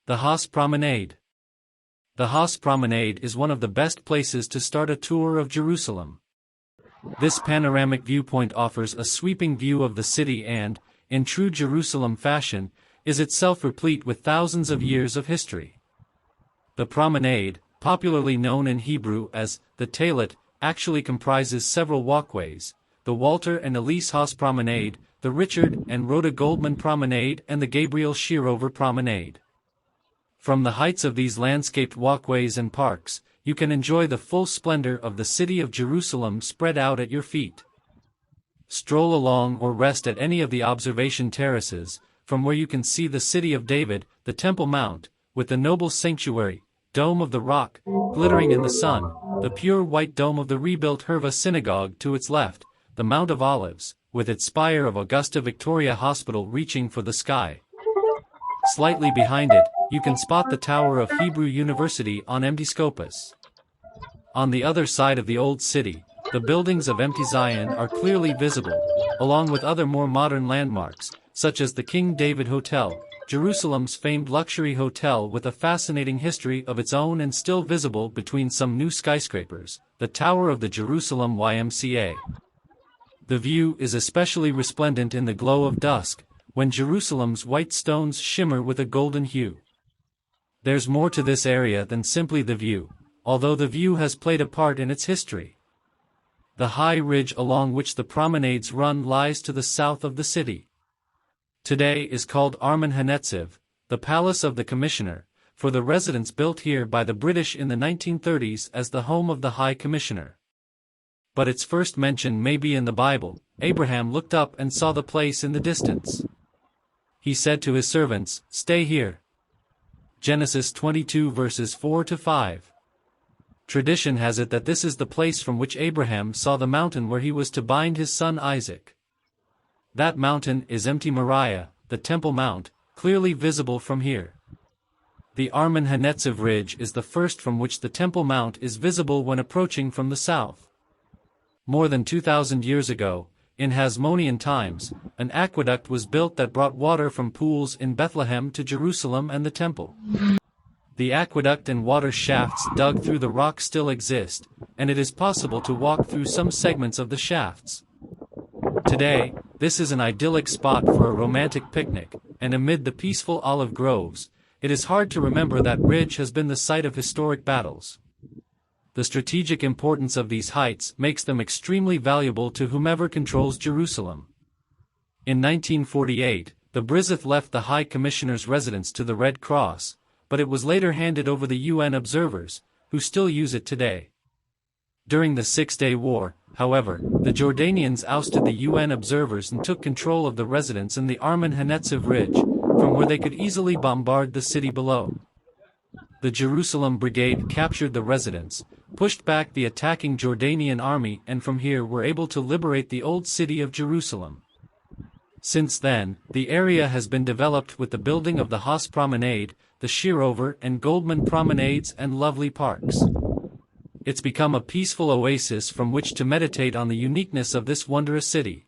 The Haas Promenade. The Haas Promenade is one of the best places to start a tour of Jerusalem. This panoramic viewpoint offers a sweeping view of the city and, in true Jerusalem fashion, is itself replete with thousands of years of history. The promenade, popularly known in Hebrew as the Talit, actually comprises several walkways: the Walter and Elise Haas Promenade, the Richard and Rhoda Goldman Promenade, and the Gabriel Shearover Promenade. From the heights of these landscaped walkways and parks, you can enjoy the full splendor of the city of Jerusalem spread out at your feet. Stroll along or rest at any of the observation terraces, from where you can see the city of David, the Temple Mount, with the noble sanctuary, Dome of the Rock, glittering in the sun, the pure white dome of the rebuilt Herva Synagogue to its left, the Mount of Olives, with its spire of Augusta Victoria Hospital reaching for the sky. Slightly behind it, you can spot the tower of Hebrew University on Empty Scopus. On the other side of the Old City, the buildings of Empty Zion are clearly visible, along with other more modern landmarks, such as the King David Hotel, Jerusalem's famed luxury hotel with a fascinating history of its own and still visible between some new skyscrapers, the Tower of the Jerusalem YMCA. The view is especially resplendent in the glow of dusk, when Jerusalem's white stones shimmer with a golden hue. There's more to this area than simply the view, although the view has played a part in its history. The high ridge along which the promenades run lies to the south of the city. Today is called Armen Hanetziv, the Palace of the Commissioner, for the residence built here by the British in the 1930s as the home of the High Commissioner. But its first mention may be in the Bible. Abraham looked up and saw the place in the distance. He said to his servants, "Stay here." Genesis 22 verses 4-5. Tradition has it that this is the place from which Abraham saw the mountain where he was to bind his son Isaac. That mountain is Empty Moriah, the Temple Mount, clearly visible from here. The Armen Hanetziv Ridge is the first from which the Temple Mount is visible when approaching from the south. More than 2,000 years ago, in Hasmonean times, an aqueduct was built that brought water from pools in Bethlehem to Jerusalem and the Temple. The aqueduct and water shafts dug through the rock still exist, and it is possible to walk through some segments of the shafts. Today, this is an idyllic spot for a romantic picnic, and amid the peaceful olive groves, it is hard to remember that ridge has been the site of historic battles. The strategic importance of these heights makes them extremely valuable to whomever controls Jerusalem. In 1948, the Brizith left the High Commissioner's residence to the Red Cross, but it was later handed over the UN observers, who still use it today. During the Six-Day War, however, the Jordanians ousted the UN observers and took control of the residence in the Armen Hanetziv Ridge, from where they could easily bombard the city below. The Jerusalem Brigade captured the residence, pushed back the attacking Jordanian army, and from here were able to liberate the old city of Jerusalem. Since then, the area has been developed with the building of the Haas Promenade, the Shearover and Goldman Promenades, and lovely parks. It's become a peaceful oasis from which to meditate on the uniqueness of this wondrous city.